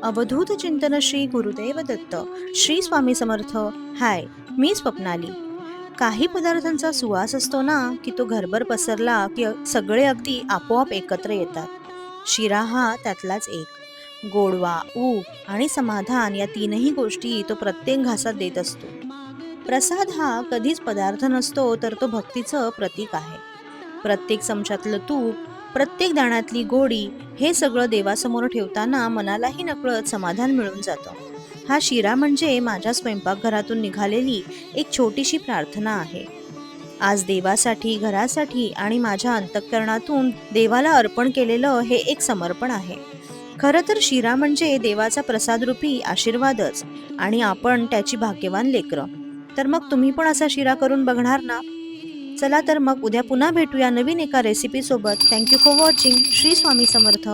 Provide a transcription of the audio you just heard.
अवधूत चिंतन श्री गुरुदेव दत्त. श्री स्वामी समर्थ. हाय, मी स्वप्नाली. काही पदार्थांचा सुवास असतो ना, की तो घरभर पसरला की सगळे अगदी आपोआप एकत्र येतात. शिरा हा त्यातलाच एक. गोडवा, ऊब आणि समाधान या तीनही गोष्टी तो प्रत्येक घासात देत असतो. प्रसाद हा कधीच पदार्थ नसतो, तर तो भक्तीचं प्रतीक आहे. प्रत्येक चमच्यातलं तूप, प्रत्येक दाण्यातली गोडी, हे सगळं देवासमोर ठेवताना मनालाही नकळत समाधान मिळून जातं. हा शिरा म्हणजे माझ्या स्वयंपाकघरातून निघालेली एक छोटीशी प्रार्थना आहे. आज देवासाठी, घरासाठी आणि माझ्या अंतःकरणातून देवाला अर्पण केलेलं हे एक समर्पण आहे. खरं तर शिरा म्हणजे देवाचा प्रसादरूपी आशीर्वादच, आणि आपण त्याची भाग्यवान लेकरं. तर मग तुम्ही पण असा शिरा करून बघणार ना? चला तर मग उद्या पुन्हा भेटूया नवीन एका रेसिपी सोबत. Thank you for watching. Shri Swami Samarth.